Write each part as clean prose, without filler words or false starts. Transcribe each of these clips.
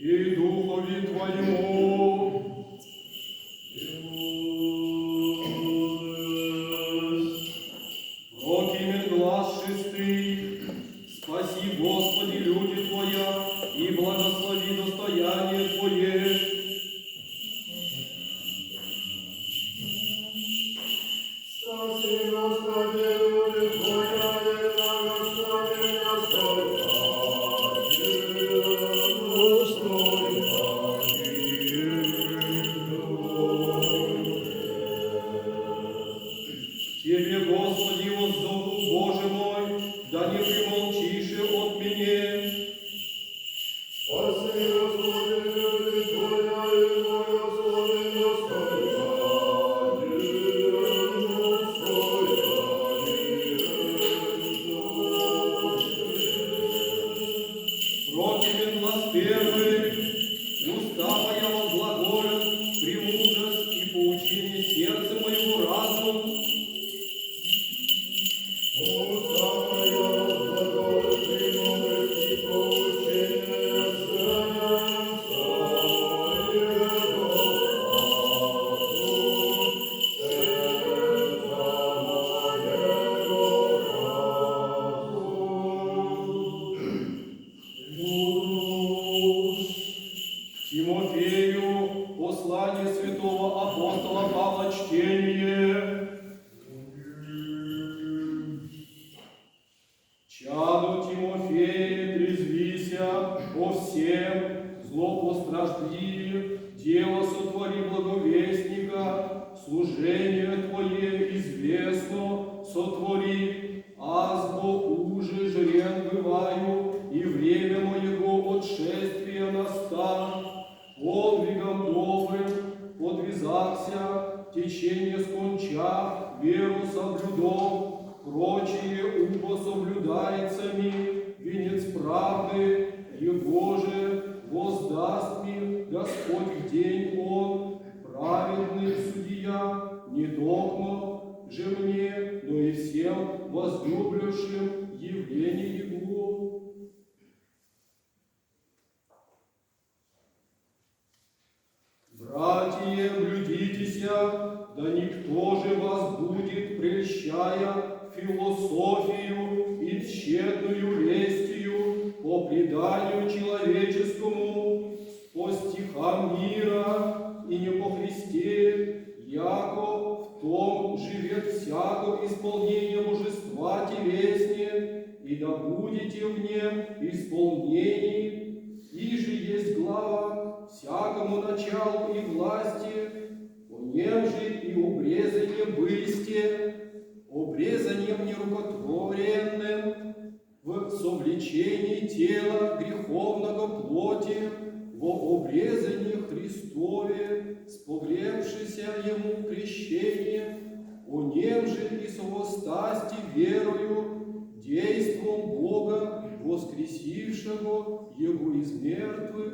и Духові Твоєму. Прокимен глас шестый, спаси, Господи, люди Твоя, и благослови достояние Твое. Спаси, Господи, люди Твоя, и благослови достояние Тебе, Господи, воззову, Боже мой, да не примолчише от меня. Спаси, Господи, люди Твоя, и благослови Прокимен глас первый, уста моя возглаголят, премудрость и поучение сердца моего разум. Тимофею, послание святого апостола Павла, чтение. Чаду Тимофея, трезвися по всем злопостраждливе, дело сотвори благовестника, служение Твое известно сотвори, азбо уже жрен бываю, и время моего отшествия настало. Подвигом добрым подвязался, течение скончав, веру соблюдом, прочие убо соблюдается ми, венец правды, его же воздаст ми Господь в день он, праведный судья, не догмо же мне, но и всем возлюбившим явление его. Братья, блюдитеся, да никто же вас будет, прельщая философию и тщетную лестью по преданию человеческому, по стихам мира и не по Христе, яко в том живет всяко исполнение божества телеснее, и да будете в нем исполнении, и же есть глава всякому началу и власти, по нем же и обрезание бысте, обрезанием нерукотворенным, в совлечении тела греховного плоти, во обрезании Христове, спогребшися Ему крещение, о нем же и совостасти верою, действом Бога, воскресившего Его из мертвых.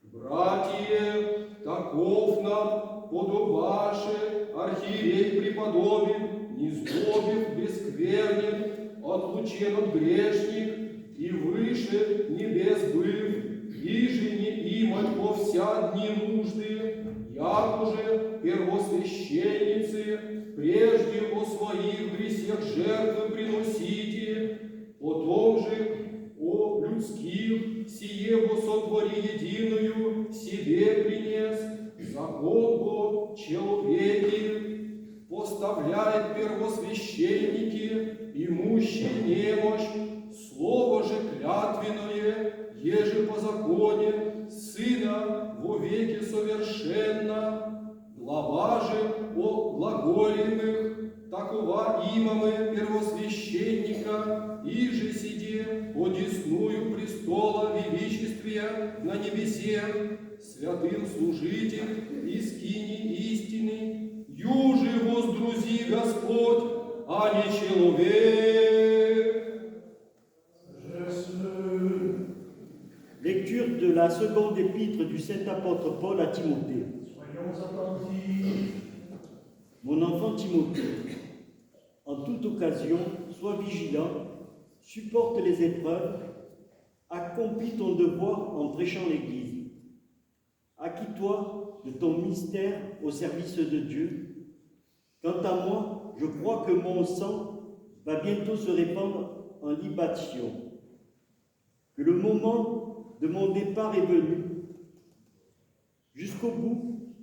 Братья, таков нам подобаше, архиерей преподобен, незлобен, бесквернен, отлучен от грешник, и выше небес быв, иже не имать по вся дни нужды, як уже первосвященницы, прежде о своих гресях жертвы приносите, потом же о людских сие во сотвори единую себе принес, закон Бог человеки, поставляет первосвященники, имущие немощь, слово же клятвенное, еже по законе, сына во веки совершенно, глава же о глаголемых, такова имамы первосвященника, и же сиде одесную престола величествия на небесе, святым служитель из скини истины, юже воздрузи Господь, а не человек. Lecture de la seconde épître du saint apôtre Paul à Timothée. Soyons attentifs. Mon enfant, Timothée, en toute occasion, sois vigilant, supporte les épreuves, accomplis ton devoir en prêchant l'Église. Acquitte-toi de ton mystère au service de Dieu. Quant à moi, je crois que mon sang va bientôt se répandre en libation, que le moment de mon départ est venu. Jusqu'au bout,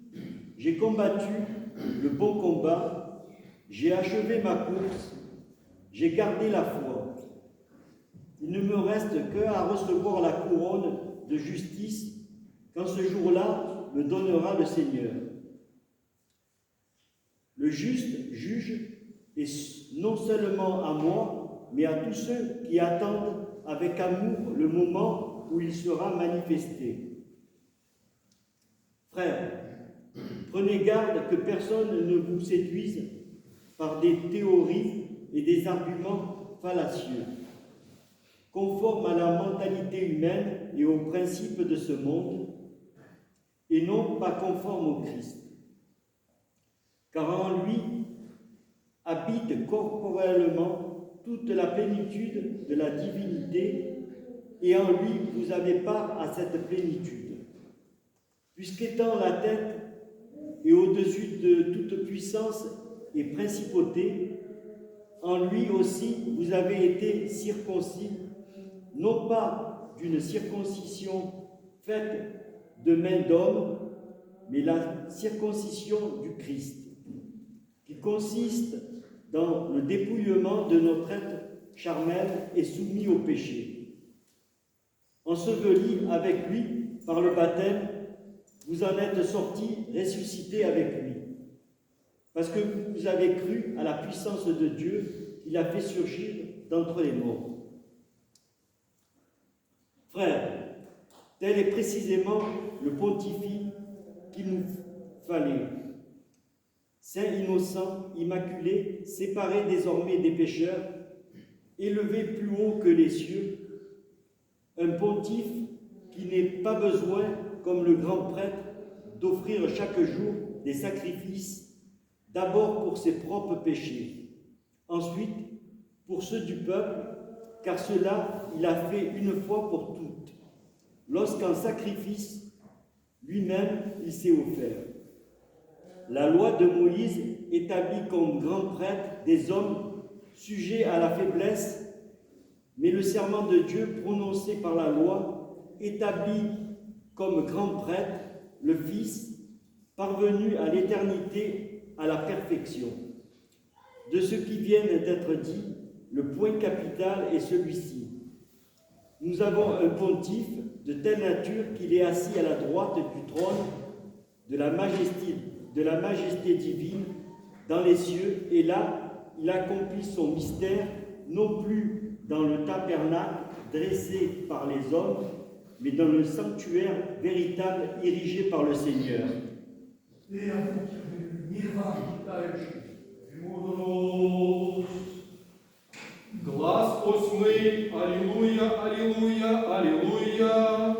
j'ai combattu le bon combat, j'ai achevé ma course, j'ai gardé la foi. Il ne me reste qu'à recevoir la couronne de justice quand ce jour-là me donnera le Seigneur. Le juste juge, et non seulement à moi, mais à tous ceux qui attendent avec amour le moment où il sera manifesté. Frères, prenez garde que personne ne vous séduise par des théories et des arguments fallacieux, conformes à la mentalité humaine et aux principes de ce monde, et non pas conformes au Christ. Car en lui habite corporellement toute la plénitude de la divinité, et en lui vous avez part à cette plénitude. Puisqu'étant la tête et au-dessus de toute puissance et principauté, en lui aussi vous avez été circoncis, non pas d'une circoncision faite de main d'homme, mais la circoncision du Christ, qui consiste dans le dépouillement de notre être charnel et soumis au péché. Enseveli avec lui par le baptême, vous en êtes sortis ressuscités avec lui, parce que vous avez cru à la puissance de Dieu qu'il a fait surgir d'entre les morts. Frères, tel est précisément le pontifice qu'il nous fallait. Saint, innocent, immaculé, séparé désormais des pécheurs, élevé plus haut que les cieux, un pontife qui n'ait pas besoin, comme le grand prêtre, d'offrir chaque jour des sacrifices, d'abord pour ses propres péchés, ensuite pour ceux du peuple, car cela il a fait une fois pour toutes, lorsqu'en sacrifice, lui-même il s'est offert. La loi de Moïse établit comme grand prêtre des hommes sujets à la faiblesse, mais le serment de Dieu prononcé par la loi établit comme grand prêtre le Fils, parvenu à l'éternité, à la perfection. De ce qui vient d'être dit, le point capital est celui-ci. Nous avons un pontife de telle nature qu'il est assis à la droite du trône de la majesté divine dans les cieux, et là, il accomplit son mystère, non plus dans le tabernacle dressé par les hommes, mais dans le sanctuaire véritable érigé par le Seigneur. Глас восьмий, аллилуйя, аллилуйя, аллилуйя.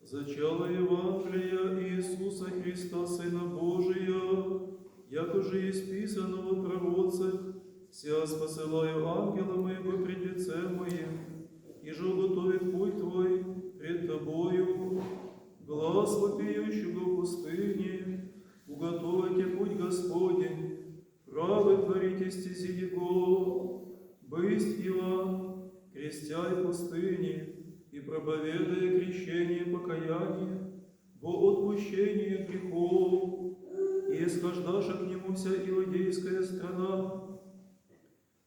Зачало Евангелия Иисуса Христа, Сына Божия, якоже есть писано во пророцах, ся спосылаю ангела моего пред лицем моим, и же уготовит путь твой пред тобою, глас вопиющего в пустыне, уготовите путь Господень, правы творите стези Его, бысть Иоанн, крестяй в пустыне, и проповедуя крещение покаяния во отпущение грехов, и пригождаша к нему вся иудейская страна,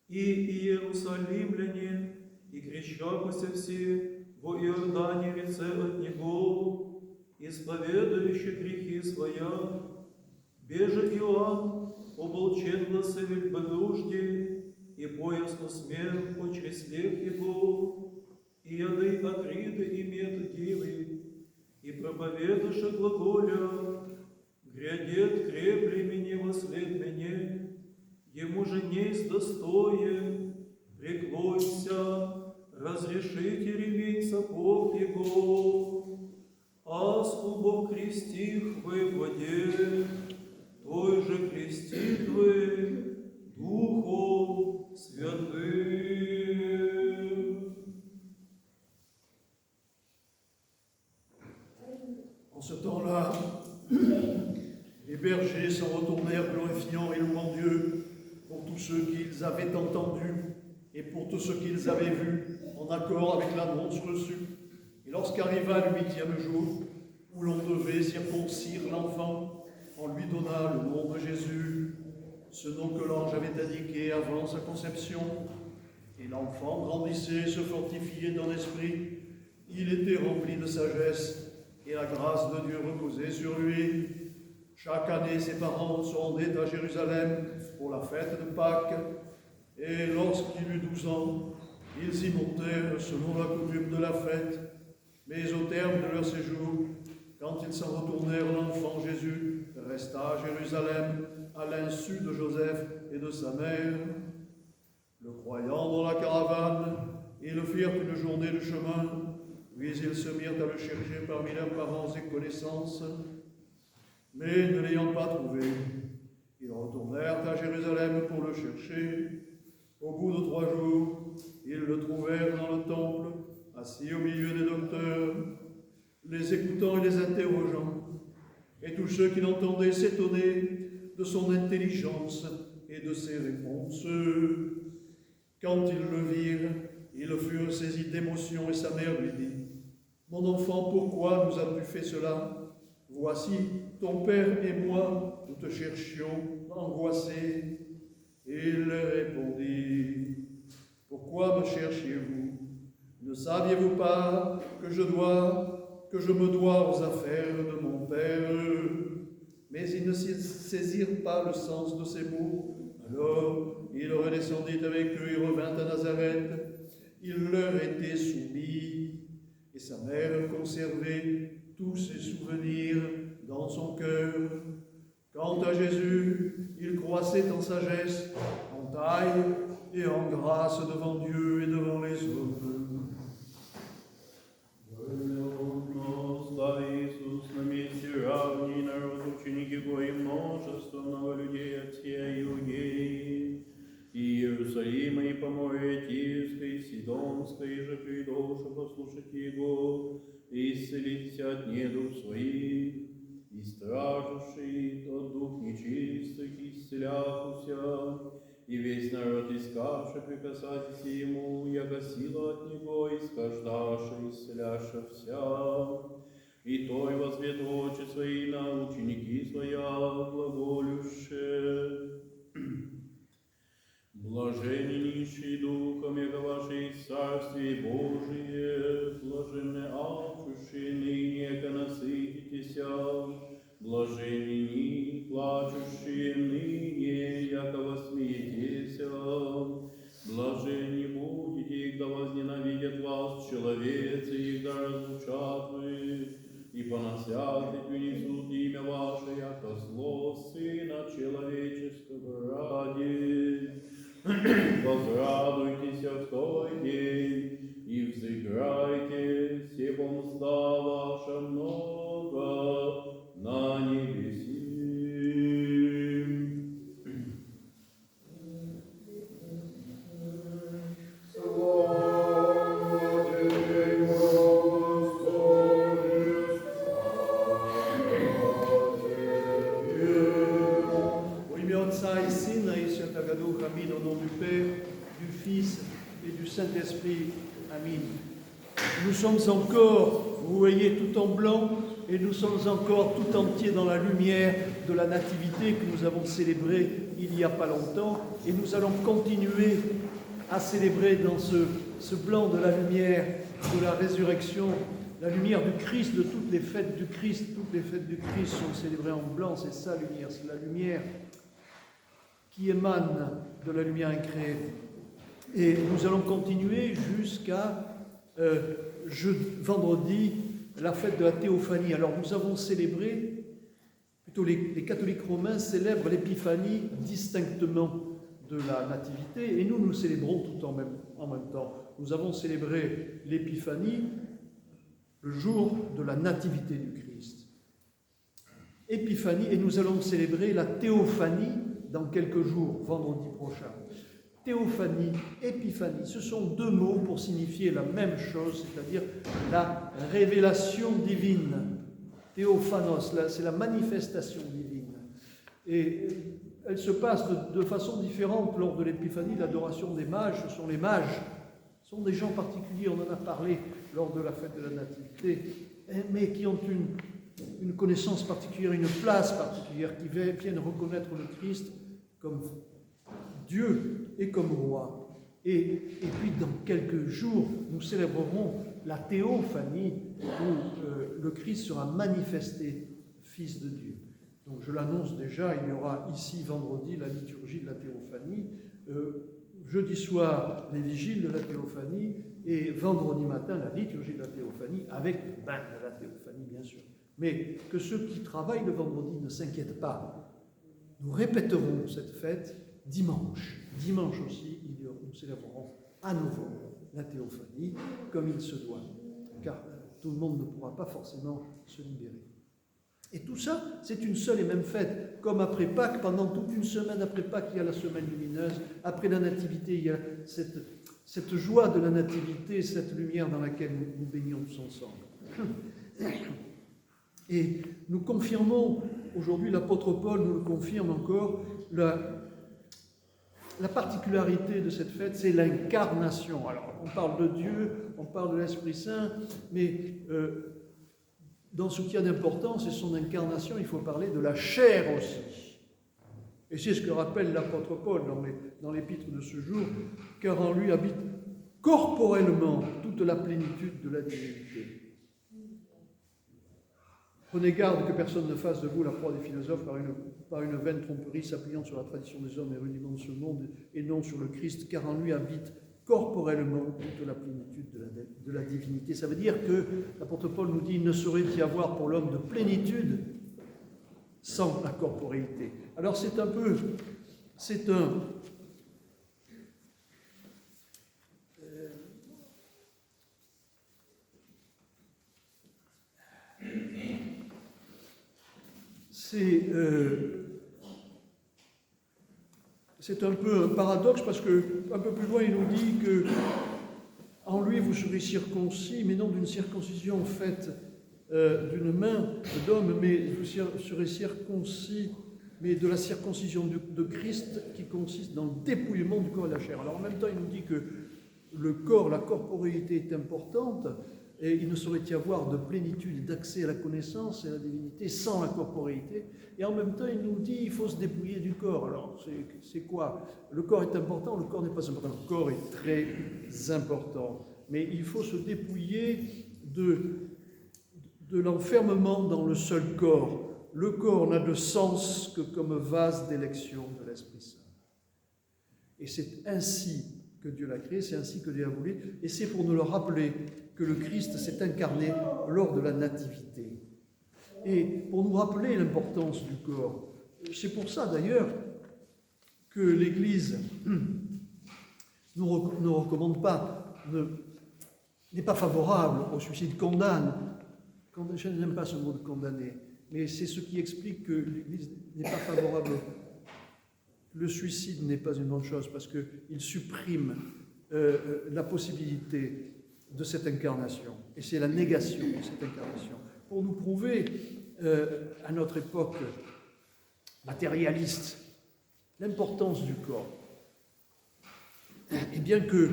и иерусалимляне, и крещакуся все во Иордане лице от него, исповедующие грехи своя, беже Иоанн, ополчен гласа вельбодужди, и поясно смех по чреслах его, и яды Акриды и мед дивы, и проповедуша глаголя, грядет крепли меня во след меня, ему же несть достоин, преклонься, разрешите ремень сапог его, аз убог крестих вы в воде, той же крестит вы Духом Святым. En ce temps-là, les bergers s'en retournèrent glorifiant et louant Dieu pour tous ceux qu'ils avaient entendus et pour tous ceux qu'ils avaient vus, en accord avec l'annonce reçue. Et lorsqu'arriva le 8e jour, où l'on devait circoncire l'enfant, on lui donna le nom de Jésus, ce nom que l'ange avait indiqué avant sa conception. Et l'enfant grandissait, se fortifiait dans l'esprit. Il était rempli de sagesse, et la grâce de Dieu reposait sur lui. Chaque année, ses parents se rendaient à Jérusalem pour la fête de Pâques. Et lorsqu'il eut 12 ans, ils y montèrent selon la coutume de la fête. Mais au terme de leur séjour, quand ils s'en retournèrent, l'enfant Jésus resta à Jérusalem à l'insu de Joseph et de sa mère. Le croyant dans la caravane, ils le firent une journée de chemin, puis ils se mirent à le chercher parmi leurs parents et connaissances. Mais ne l'ayant pas trouvé, ils retournèrent à Jérusalem pour le chercher. Au bout de 3 jours, ils le trouvèrent dans le temple, assis au milieu des docteurs, les écoutant et les interrogeant. Et tous ceux qui l'entendaient s'étonnaient de son intelligence et de ses réponses. Quand ils le virent, ils furent saisis d'émotion et sa mère lui dit : « Mon enfant, pourquoi nous as-tu fait cela ? Voici, ton père et moi, nous te cherchions, angoissés. » Et il leur répondit : « Pourquoi me cherchiez-vous ? Ne saviez-vous pas que je me dois aux affaires de mon père ?» Mais ils ne saisirent pas le sens de ces mots. Alors il redescendit avec eux et revint à Nazareth. Il leur était soumis, et sa mère conservait tous ses souvenirs dans son cœur. Quant à Jésus, il croissait en sagesse, en taille et en grâce devant Dieu et devant les hommes. Иисус на месте равней народ, ученики его и множество много людей от всей Иудеи, и Иерусалима, и Поморья Тирской, Сидонской, и же придоша послушать его, и исцелиться от недуг своих, и стражущий от дух нечистых, исцеляхуся, и весь народ искавший прикасаться ему, яко сила от него, исхождаша, исцеляша вся. И той возвет очи свои на ученики своя глаголюще. Блаженни нищие духом, яко ваше Царствие Божие, блаженны алчущие ныне, яко насытитеся, блаженни ни плачущие ныне, яко восмеетеся, блаженни будете, когда возненавидят вас человецы, и когда разлучат вы, и поносят и принесут имя ваше, яко зло Сына Человеческого ради. Возрадуйтесь в той день, и взыграйте, все помста ваша много на небеси. Amin, au nom du Père, du Fils et du Saint-Esprit. Amin. Nous sommes encore, vous voyez, tout en blanc, et nous sommes encore tout entiers dans la lumière de la Nativité que nous avons célébrée il n'y a pas longtemps, et nous allons continuer à célébrer dans ce blanc de la lumière de la résurrection, la lumière du Christ, de toutes les fêtes du Christ. Toutes les fêtes du Christ sont célébrées en blanc, c'est sa lumière, c'est la lumière qui émane de la lumière incréée. Et nous allons continuer jusqu'à vendredi, la fête de la Théophanie. Alors nous avons célébré, plutôt les catholiques romains célèbrent l'Épiphanie distinctement de la Nativité, et nous célébrons tout en même temps. Nous avons célébré l'Épiphanie le jour de la Nativité du Christ. Épiphanie, et nous allons célébrer la Théophanie dans quelques jours, vendredi prochain. Théophanie, Épiphanie, ce sont deux mots pour signifier la même chose, c'est-à-dire la révélation divine. Théophanos, c'est la manifestation divine. Et elle se passe de façon différente lors de l'Épiphanie, l'adoration des mages. Ce sont les mages, ce sont des gens particuliers, on en a parlé lors de la fête de la Nativité, mais qui ont une connaissance particulière, une place particulière, qui viennent reconnaître le Christ comme Dieu et comme roi. Et puis dans quelques jours, nous célébrerons la Théophanie, où le Christ sera manifesté, Fils de Dieu. Donc je l'annonce déjà, il y aura ici vendredi la liturgie de la Théophanie, jeudi soir les vigiles de la Théophanie, et vendredi matin la liturgie de la Théophanie, avec le bain de la Théophanie bien sûr. Mais que ceux qui travaillent le vendredi ne s'inquiètent pas. Nous répéterons cette fête dimanche. Dimanche aussi, nous célébrerons à nouveau la Théophanie, comme il se doit, car tout le monde ne pourra pas forcément se libérer. Et tout ça, c'est une seule et même fête. Comme après Pâques, pendant toute une semaine après Pâques, il y a la semaine lumineuse. Après la Nativité, il y a cette joie de la Nativité, cette lumière dans laquelle nous baignons tous ensemble. Et nous confirmons, aujourd'hui l'apôtre Paul nous le confirme encore, la particularité de cette fête, c'est l'incarnation. Alors, on parle de Dieu, on parle de l'Esprit Saint, mais dans ce qui a d'importance, c'est son incarnation, il faut parler de la chair aussi. Et c'est ce que rappelle l'apôtre Paul dans l'épître de ce jour, car en lui habite corporellement toute la plénitude de la divinité. Prenez garde que personne ne fasse de vous la proie des philosophes par une vaine tromperie s'appuyant sur la tradition des hommes et rudiments de ce monde et non sur le Christ, car en lui habite corporellement toute la plénitude de la divinité. Ça veut dire que l'apôtre Paul nous dit qu'il ne saurait y avoir pour l'homme de plénitude sans la corporéité. Alors c'est un peu un paradoxe parce que un peu plus loin il nous dit que en lui vous serez circoncis, mais non d'une circoncision faite d'une main d'homme, mais vous serez circoncis, mais de la circoncision de Christ qui consiste dans le dépouillement du corps et de la chair. Alors en même temps il nous dit que le corps, la corporéité est importante, et il ne saurait y avoir de plénitude d'accès à la connaissance et à la divinité sans la corporéité. Et en même temps, il nous dit qu'il faut se dépouiller du corps. Alors, c'est quoi? Le corps est important, le corps n'est pas important. Le corps est très important. Mais il faut se dépouiller de l'enfermement dans le seul corps. Le corps n'a de sens que comme vase d'élection de l'Esprit Saint. Et c'est ainsi que Dieu l'a créé, c'est ainsi que Dieu l'a voulu, et c'est pour nous le rappeler que le Christ s'est incarné lors de la Nativité. Et pour nous rappeler l'importance du corps, c'est pour ça d'ailleurs que l'Église ne recommande pas, n'est pas favorable au suicide, condamne. Je n'aime pas ce mot de condamner, mais c'est ce qui explique que l'Église n'est pas favorable. Le suicide n'est pas une bonne chose parce qu'il supprime la possibilité de cette incarnation. Et c'est la négation de cette incarnation. Pour nous prouver, à notre époque matérialiste, l'importance du corps. Et bien que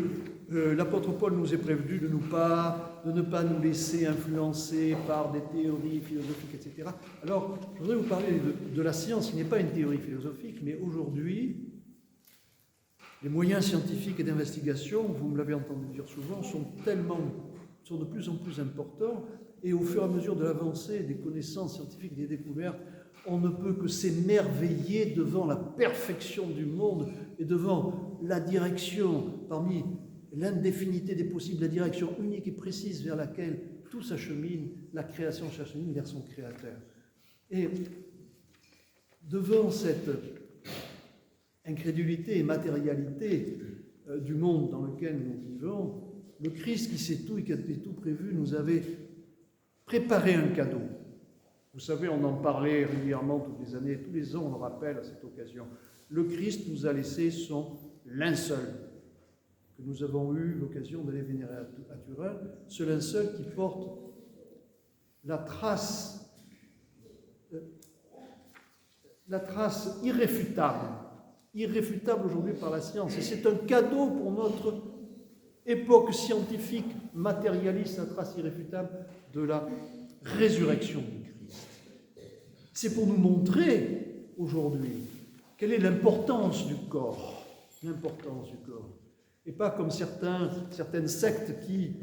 l'apôtre Paul nous est prévenu de ne pas nous laisser influencer par des théories philosophiques, etc. Alors, je voudrais vous parler de la science, qui n'est pas une théorie philosophique, mais aujourd'hui, les moyens scientifiques et d'investigation, vous me l'avez entendu dire souvent, sont de plus en plus importants, et au fur et à mesure de l'avancée des connaissances scientifiques et des découvertes, on ne peut que s'émerveiller devant la perfection du monde et devant la direction, parmi l'indéfinité des possibles, la direction unique et précise vers laquelle tout s'achemine, la création s'achemine vers son créateur. Et devant cette incrédulité et matérialité du monde dans lequel nous vivons, le Christ qui sait tout et qui a tout prévu nous avait préparé un cadeau. Vous savez, on en parlait régulièrement toutes les années, tous les ans on le rappelle à cette occasion. Le Christ nous a laissé son linceul, que nous avons eu l'occasion d'aller vénérer à Turin, ce linceul qui porte la trace irréfutable aujourd'hui par la science. Et c'est un cadeau pour notre époque scientifique, matérialiste, la trace irréfutable de la résurrection du Christ. C'est pour nous montrer aujourd'hui quelle est l'importance du corps, et pas comme certaines sectes qui,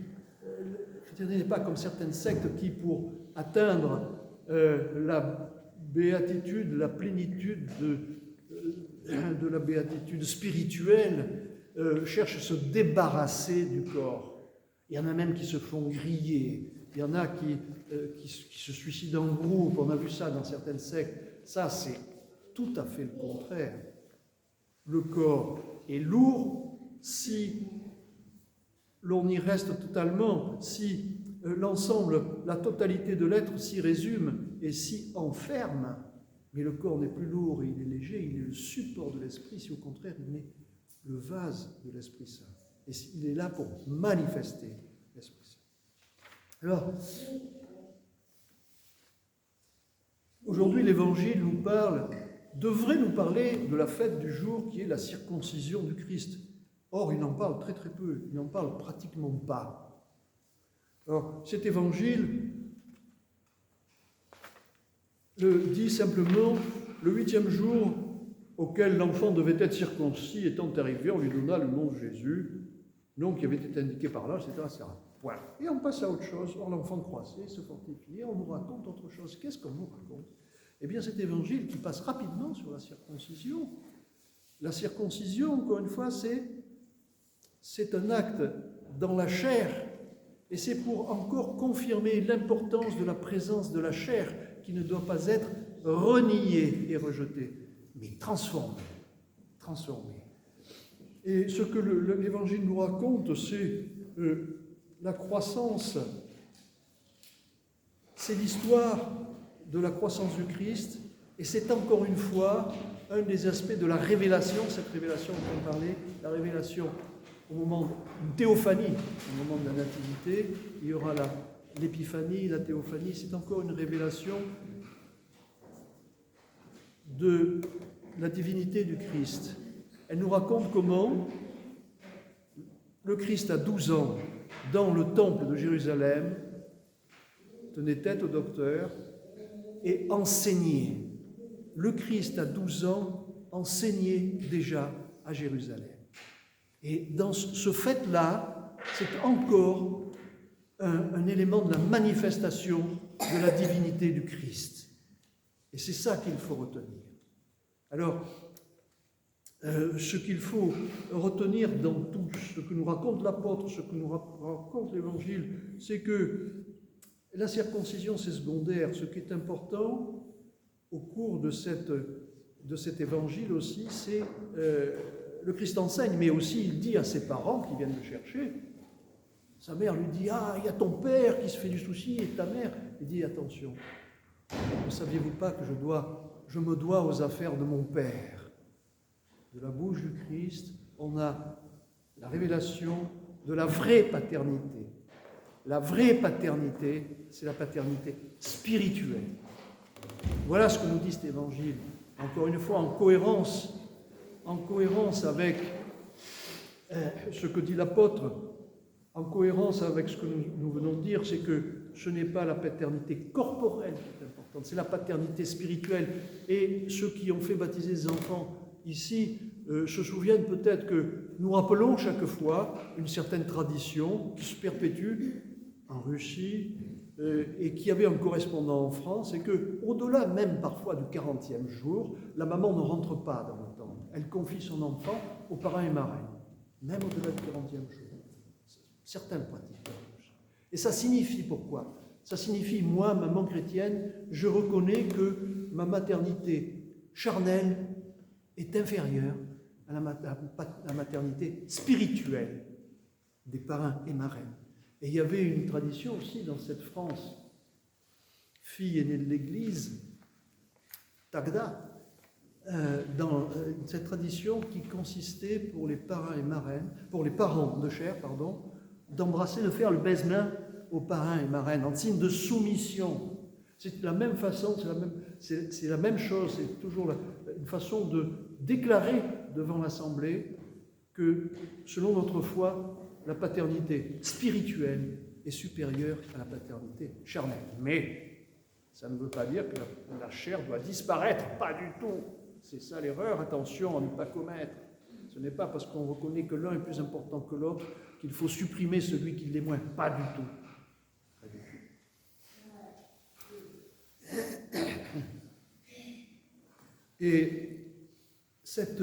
n'est pas comme certaines sectes qui, pour atteindre la béatitude, la plénitude de la béatitude spirituelle, cherchent à se débarrasser du corps. Il y en a même qui se font griller, il y en a qui se suicident en groupe, on a vu ça dans certaines sectes. Ça, c'est tout à fait le contraire. Le corps est lourd si l'on y reste totalement, si l'ensemble, la totalité de l'être s'y résume et s'y enferme. Mais le corps n'est plus lourd et il est léger, il est le support de l'Esprit, si au contraire il est le vase de l'Esprit Saint. Et il est là pour manifester l'Esprit Saint. Alors, aujourd'hui l'Évangile devrait nous parler de la fête du jour qui est la circoncision du Christ. Or, il en parle très très peu, il n'en parle pratiquement pas. Alors, cet Évangile le dit simplement, le 8e jour auquel l'enfant devait être circoncis étant arrivé, on lui donna le nom de Jésus, nom qui avait été indiqué par l'âge, etc. Point. Et on passe à autre chose. Or, l'enfant croissait, se fortifiait, on nous raconte autre chose. Qu'est-ce qu'on nous raconte? Eh bien, cet évangile qui passe rapidement sur la circoncision. La circoncision, encore une fois, c'est un acte dans la chair, et c'est pour encore confirmer l'importance de la présence de la chair, qui ne doit pas être reniée et rejetée, mais transformée. Et ce que l'Évangile nous raconte, c'est la croissance, c'est l'histoire de la croissance du Christ, et c'est encore une fois un des aspects de la révélation, cette révélation dont on parlait, la révélation au moment d'une théophanie, au moment de la nativité, il y aura l'épiphanie, la théophanie, c'est encore une révélation de la divinité du Christ. Elle nous raconte comment le Christ, à 12 ans, dans le temple de Jérusalem, tenait tête au docteur et enseignait. Le Christ, à 12 ans, enseignait déjà à Jérusalem. Et dans ce fait-là, c'est encore un élément de la manifestation de la divinité du Christ. Et c'est ça qu'il faut retenir. Alors, ce qu'il faut retenir dans tout ce que nous raconte l'apôtre, ce que nous raconte l'Évangile, c'est que la circoncision, c'est secondaire. Ce qui est important au cours de cet Évangile aussi, c'est le Christ enseigne, mais aussi il dit à ses parents qui viennent le chercher, sa mère lui dit « Ah, il y a ton père qui se fait du souci et ta mère. » Il dit « Attention, ne saviez-vous pas que je me dois aux affaires de mon père ?» De la bouche du Christ, on a la révélation de la vraie paternité. La vraie paternité, c'est la paternité spirituelle. Voilà ce que nous dit cet Évangile. Encore une fois, en cohérence avec ce que dit l'apôtre, en cohérence avec ce que nous venons de dire, c'est que ce n'est pas la paternité corporelle qui est importante, c'est la paternité spirituelle. Et ceux qui ont fait baptiser des enfants ici se souviennent peut-être que nous rappelons chaque fois une certaine tradition qui se perpétue en Russie et qui avait un correspondant en France, et que, au-delà même parfois du 40e jour, la maman ne rentre pas dans le temple. Elle confie son enfant aux parrains et marraines, même au-delà du 40e jour. Certains le pratiquent. Et ça signifie pourquoi? Ça signifie, moi, maman chrétienne, je reconnais que ma maternité charnelle est inférieure à la maternité spirituelle des parrains et marraines. Et il y avait une tradition aussi dans cette France, fille aînée de l'Église, Tagda, dans cette tradition qui consistait pour les parrains et marraines, pour les parents de chair, pardon, d'embrasser, de faire le baise-main aux parrains et marraines en signe de soumission. C'est la même façon, c'est la même chose, c'est toujours une façon de déclarer devant l'Assemblée que, selon notre foi, la paternité spirituelle est supérieure à la paternité charnelle. Mais ça ne veut pas dire que la chair doit disparaître, pas du tout. C'est ça l'erreur, attention à ne pas commettre. Ce n'est pas parce qu'on reconnaît que l'un est plus important que l'autre qu'il faut supprimer celui qui l'est moins. Pas du tout. Pas du tout. Et cet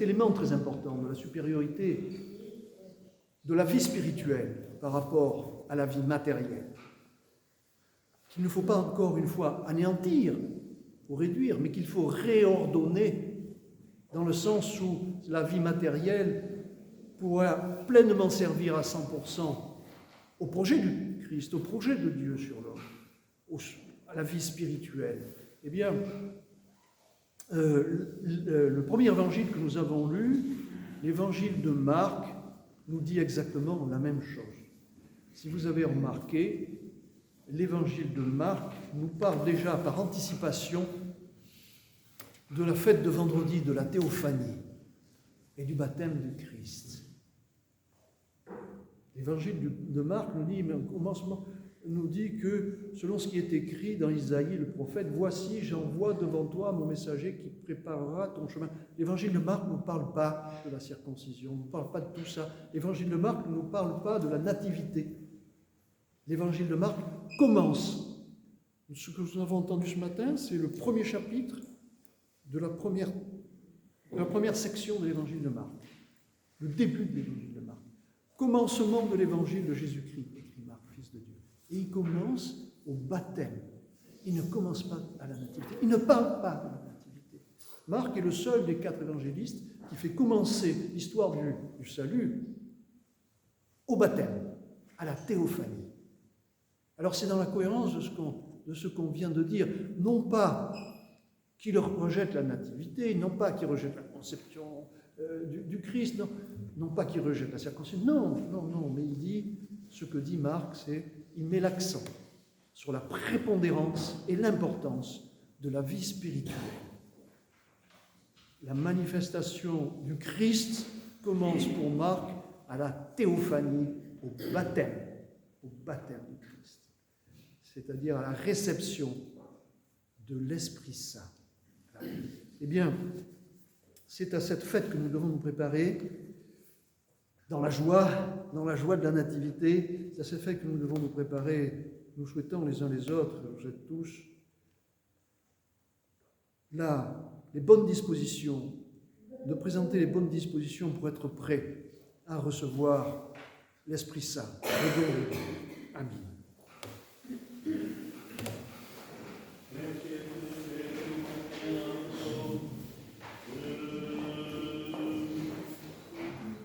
élément très important de la supériorité de la vie spirituelle par rapport à la vie matérielle, qu'il ne faut pas encore une fois anéantir ou réduire, mais qu'il faut réordonner dans le sens où la vie matérielle pourra pleinement servir à 100% au projet du Christ, au projet de Dieu sur l'homme, à la vie spirituelle. Eh bien, le premier évangile que nous avons lu, l'évangile de Marc, nous dit exactement la même chose. Si vous avez remarqué, l'évangile de Marc nous parle déjà par anticipation de la fête de vendredi, de la théophanie et du baptême du Christ. L'évangile de Marc nous dit, mais au commencement, nous dit que, selon ce qui est écrit dans Isaïe, le prophète, « Voici, j'envoie devant toi mon messager qui préparera ton chemin. » L'évangile de Marc ne nous parle pas de la circoncision, ne nous parle pas de tout ça. L'évangile de Marc ne nous parle pas de la nativité. L'évangile de Marc commence. Ce que nous avons entendu ce matin, c'est le premier chapitre de la première section de l'évangile de Marc. Le début de l'évangile de Marc. Commencement de l'évangile de Jésus-Christ, écrit Marc, fils de Dieu. Et il commence au baptême. Il ne commence pas à la nativité. Il ne parle pas de la nativité. Marc est le seul des 4 évangélistes qui fait commencer l'histoire du salut au baptême, à la théophanie. Alors c'est dans la cohérence de ce qu'on vient de dire. Non pas qu'il rejette la nativité, non pas qu'il rejette la conception du Christ, non pas qu'il rejette la circoncision. Non, mais il dit, ce que dit Marc, c'est il met l'accent sur la prépondérance et l'importance de la vie spirituelle. La manifestation du Christ commence pour Marc à la théophanie, au baptême du Christ, c'est-à-dire à la réception de l'Esprit Saint. Eh bien, c'est à cette fête que nous devons nous préparer dans la joie de la nativité. C'est à cette fête que nous devons nous préparer, nous souhaitons les uns les autres, vous êtes tous là, les bonnes dispositions, de présenter les bonnes dispositions pour être prêts à recevoir l'Esprit Saint, le don de Dieu.